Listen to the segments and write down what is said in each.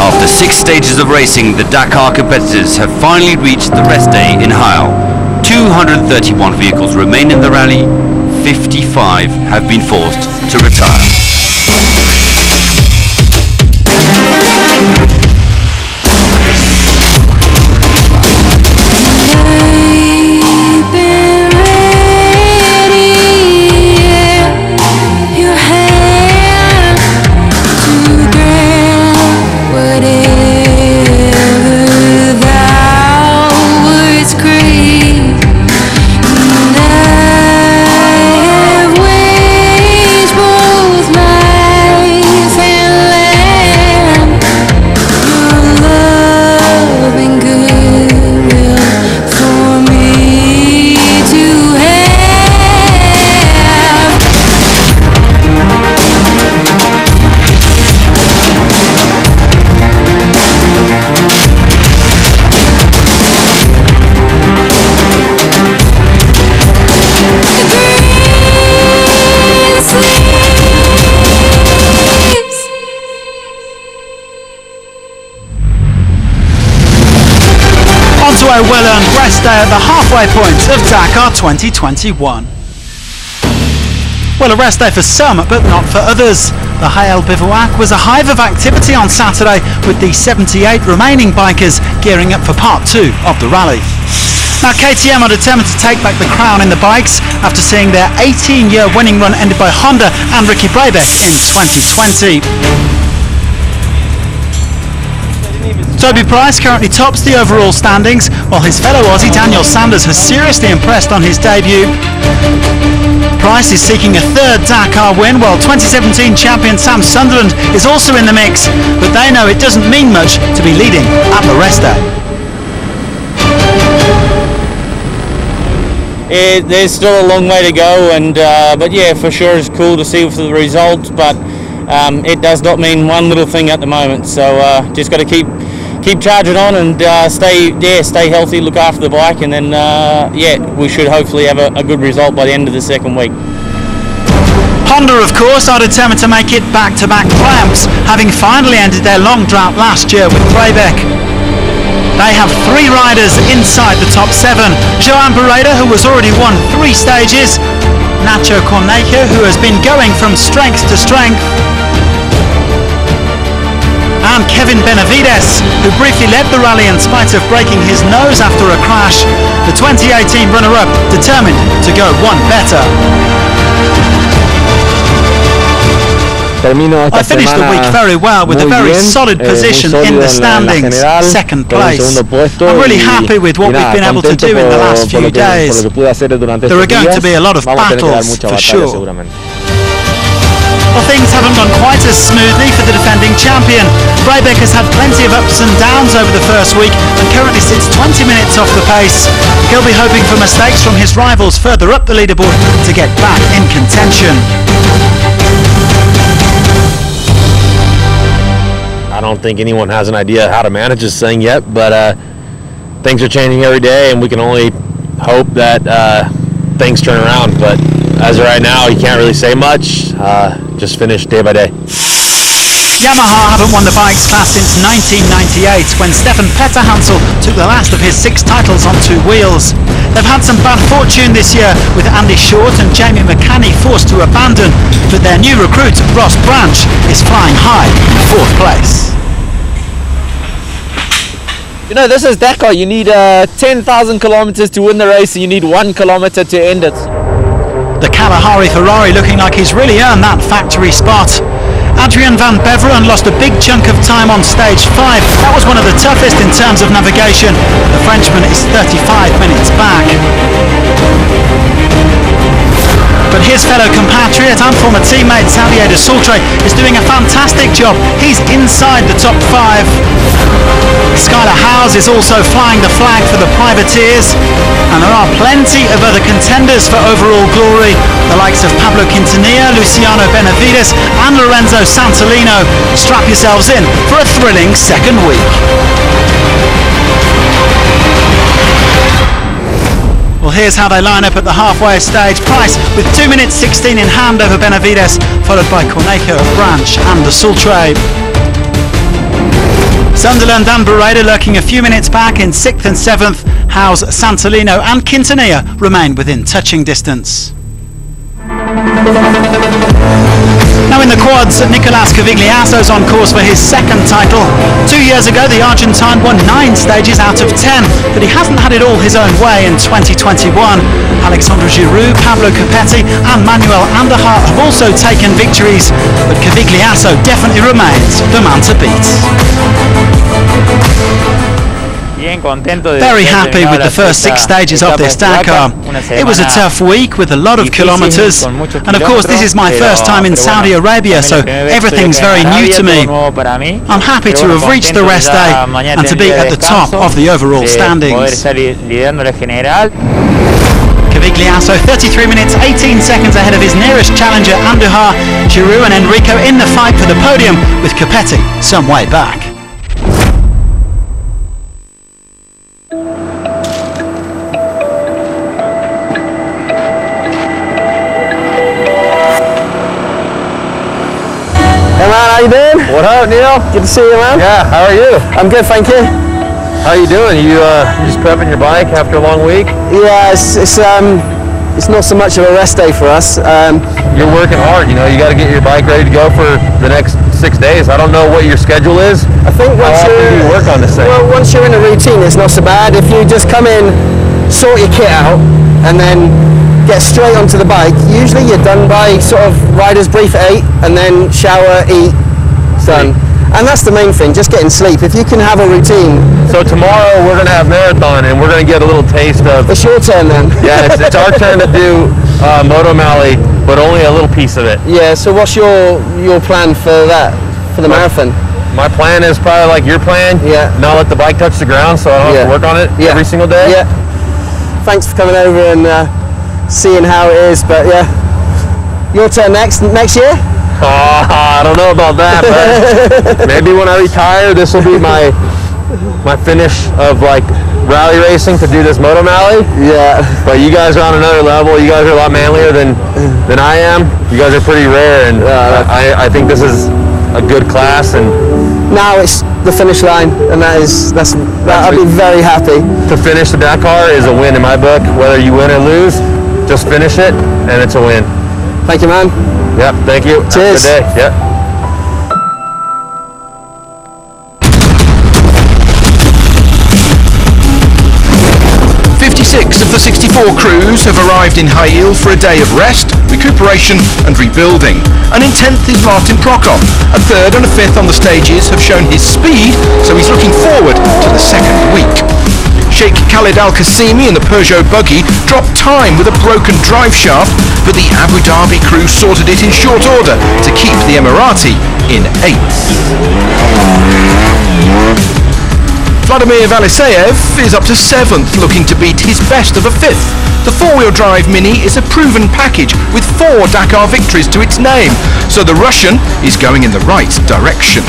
After 6 stages of racing, the Dakar competitors have finally reached the rest day in Halle. 231 vehicles remain in the rally. 55 have been forced to retire. A well-earned rest day at the halfway point of Dakar 2021. Well, a rest day for some, but not for others. The Halle Bivouac was a hive of activity on Saturday, with the 78 remaining bikers gearing up for part 2 of the rally. Now, KTM are determined to take back the crown in the bikes after seeing their 18-year winning run ended by Honda and Ricky Brabeck in 2020. Toby Price currently tops the overall standings, while his fellow Aussie Daniel Sanders has seriously impressed on his debut. Price is seeking a third Dakar win, while 2017 champion Sam Sunderland is also in the mix, but they know it doesn't mean much to be leading at the rest day. There's still a long way to go, and but yeah, for sure it's cool to see for the results, but it does not mean one little thing at the moment, so just got to keep charging on and stay healthy, look after the bike, and then we should hopefully have a good result by the end of the second week. Honda, of course, are determined to make it back-to-back triumphs, having finally ended their long drought last year with Brabeck. They have 3 riders inside the top 7. Joan Barreda, who has already won 3 stages, Nacho Cornejo, who has been going from strength to strength, and Kevin Benavides, who briefly led the rally in spite of breaking his nose after a crash. The 2018 runner-up determined to go one better. I finished the week very well with a very solid position in the standings, second place. I'm really happy with what we've been able to do in the last few days. There are going to be a lot of battles for sure. Well, things haven't gone quite as smoothly for the defending champion. Brabeck has had plenty of ups and downs over the first week and currently sits 20 minutes off the pace. He'll be hoping for mistakes from his rivals further up the leaderboard to get back in contention. I don't think anyone has an idea how to manage this thing yet, but things are changing every day, and we can only hope that things turn around. But as of right now, you can't really say much. Just finish day by day. Yamaha haven't won the bikes class since 1998, when Stefan Petterhansel took the last of his 6 titles on 2 wheels. They've had some bad fortune this year, with Andy Short and Jamie McCanny forced to abandon, but their new recruit, Ross Branch, is flying high in 4th place. You know, this is Dakar. You need 10,000 kilometers to win the race, and you need 1 kilometer to end it. The Kalahari Ferrari looking like he's really earned that factory spot. Adrian van Beveren lost a big chunk of time on stage 5. That was one of the toughest in terms of navigation. The Frenchman is 35 minutes back. But his fellow compatriot and former teammate Xavier de Saultre is doing a fantastic job. He's inside the top 5. Skylar Howes is also flying the flag for the privateers, and there are plenty of other contenders for overall glory. The likes of Pablo Quintanilla, Luciano Benavides and Lorenzo Santolino. Strap yourselves in for a thrilling second week. Well, here's how they line up at the halfway stage. Price with 2 minutes 16 in hand over Benavides, followed by Cornejo, Branch and the Sultre. Sunderland and Barreda lurking a few minutes back in 6th and 7th. Howes, Santolino and Quintanilla remain within touching distance. Now in the quads, Nicolas Cavigliaso's on course for his second title. 2 years ago, the Argentine won 9 stages out of 10, but he hasn't had it all his own way in 2021. Alexandre Giroud, Pablo Capetti and Manuel Anderhart have also taken victories, but Cavigliaso definitely remains the man to beat. Very happy with the first 6 stages of this Dakar. It was a tough week with a lot of kilometres, and of course this is my first time in Saudi Arabia, so everything's very new to me. I'm happy to have reached the rest day and to be at the top of the overall standings. Cavigliaso 33 minutes 18 seconds ahead of his nearest challenger Andujar. Giroud and Enrico in the fight for the podium, with Capetti some way back. Hey man, how you doing? What up, Neil? Good to see you, man. Yeah, how are you? I'm good, thank you. How you doing? You just prepping your bike after a long week? Yeah, it's not so much of a rest day for us. You're working hard, you know, you got to get your bike ready to go for the next 6 days. I don't know what your schedule is. I think How often do you work on this thing? Well, once you're in a routine, it's not so bad. If you just come in, sort your kit out, and then get straight onto the bike, usually you're done by sort of rider's brief at 8, and then shower, eat, done. And that's the main thing, just getting sleep. If you can have a routine. So tomorrow we're going to have marathon and we're going to get a little taste of... It's your turn then. Yeah, it's our turn to do Moto Mali, but only a little piece of it. Yeah, so what's your plan for that, for the marathon? My plan is probably like your plan. Yeah. Not let the bike touch the ground so I don't have to work on it every single day. Yeah. Thanks for coming over and seeing how it is, but yeah. Your turn next year? I don't know about that, but maybe when I retire, this will be my finish of like rally racing to do this Moto Mali. Yeah. But you guys are on another level. You guys are a lot manlier than I am. You guys are pretty rare, and I think this is a good class. And now it's the finish line, and I'll be very happy. To finish the Dakar is a win in my book. Whether you win or lose, just finish it, and it's a win. Thank you, man. Yep, thank you. Cheers. Have a good day. Yep. 56 of the 64 crews have arrived in Hail for a day of rest, recuperation and rebuilding. And in 10th is Martin Prokop. A 3rd and a 5th on the stages have shown his speed, so he's looking forward to the second week. Sheikh Khalid Al-Qasimi in the Peugeot buggy dropped time with a broken drive shaft, but the Abu Dhabi crew sorted it in short order to keep the Emirati in 8th. Vladimir Valiseyev is up to 7th, looking to beat his best of a 5th. The 4-wheel drive Mini is a proven package with 4 Dakar victories to its name, so the Russian is going in the right direction.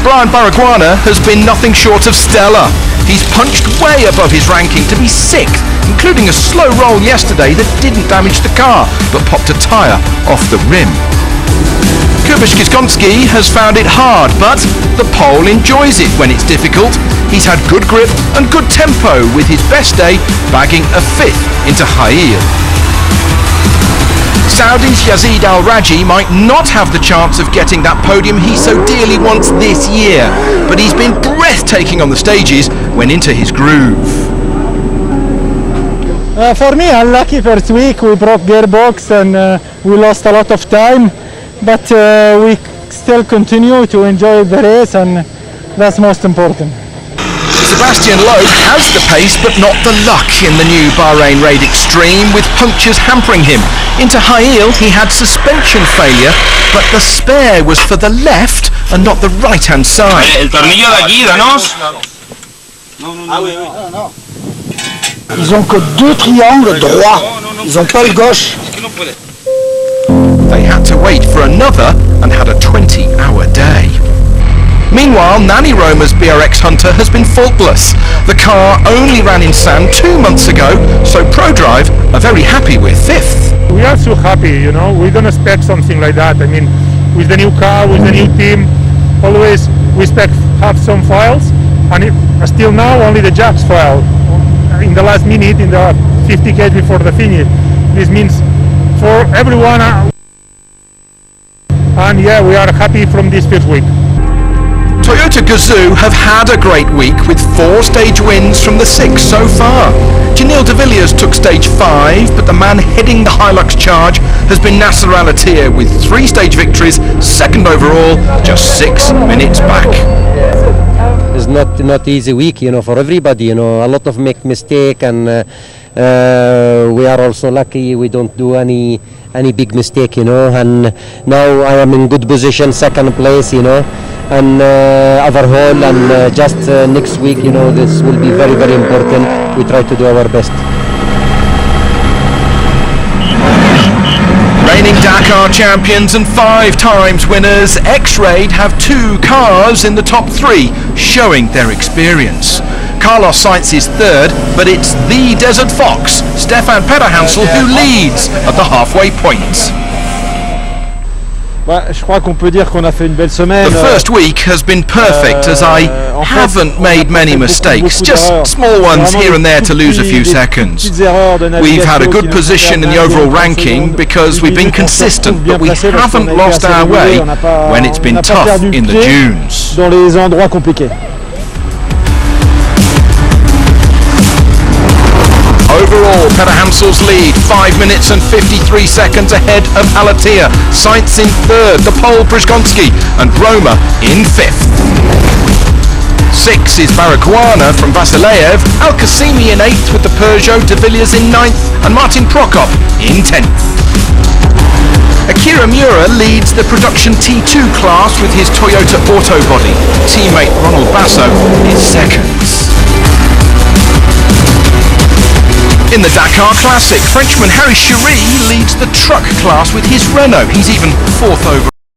Brian Baragwana has been nothing short of stellar. He's punched way above his ranking to be 6th, including a slow roll yesterday that didn't damage the car, but popped a tyre off the rim. Kubish Kiskonski has found it hard, but the Pole enjoys it when it's difficult. He's had good grip and good tempo, with his best day bagging a 5th into Hail. Saudi's Yazid Al-Raji might not have the chance of getting that podium he so dearly wants this year, but he's been breathtaking on the stages when into his groove. For me, unlucky first week. We broke gearbox and we lost a lot of time, but we still continue to enjoy the race, and that's most important. Sebastian Loeb has the pace but not the luck in the new Bahrain Raid Extreme, with punctures hampering him. Into Hail he had suspension failure, but the spare was for the left and not the right hand side. El tornillo de aquí, danos. Ils ont que 2 triangles droits. Ils ont pas le gauche. They had to wait for another and had a 20-hour day. Meanwhile, Nani Roma's BRX Hunter has been faultless. The car only ran in sand 2 months ago, so ProDrive are very happy with 5th. We are so happy, you know, we don't expect something like that. I mean, with the new car, with the new team, always we expect have some files, and still now only the Jack's file. In the last minute, in the 50k before the finish. This means for everyone, and yeah, we are happy from this first week. Toyota Gazoo have had a great week with 4 stage wins from the 6 so far. Janil de Villiers took stage 5, but the man heading the Hilux charge has been Nasser Al-Attiyah with 3 stage victories, second overall, just 6 minutes back. It's not easy week, you know, for everybody. You know, a lot of make mistake, and we are also lucky we don't do any big mistake, you know. And now I am in good position, second place, you know, and overhaul, and just next week, you know, this will be very, very important. We try to do our best. Reigning Dakar champions and 5 times winners, X-Raid have 2 cars in the top 3, showing their experience. Carlos Sainz is 3rd, but it's the Desert Fox, Stefan Pederhansel, who leads at the halfway point. Je crois qu'on peut dire qu'on a fait une belle semaine. The first week has been perfect, as I haven't made many mistakes, just small ones here and there to lose a few seconds. We've had a good position in the overall ranking because we've been consistent, but we haven't lost our way when it's been tough in the dunes. Dans les endroits compliqués. Overall, Pederhansel's lead, 5 minutes and 53 seconds ahead of Al-Attiyah. Sainz in 3rd, the Pole Brzgonski, and Roma in 5th. 6 is Baragwana from Vasilev, Al-Qasimi in 8th with the Peugeot, de Villiers in 9th, and Martin Prokop in 10th. Akira Miura leads the production T2 class with his Toyota Autobody. Teammate Ronald Basso is 2nd. In the Dakar Classic, Frenchman Harry Cherie leads the truck class with his Renault. He's even 4th over.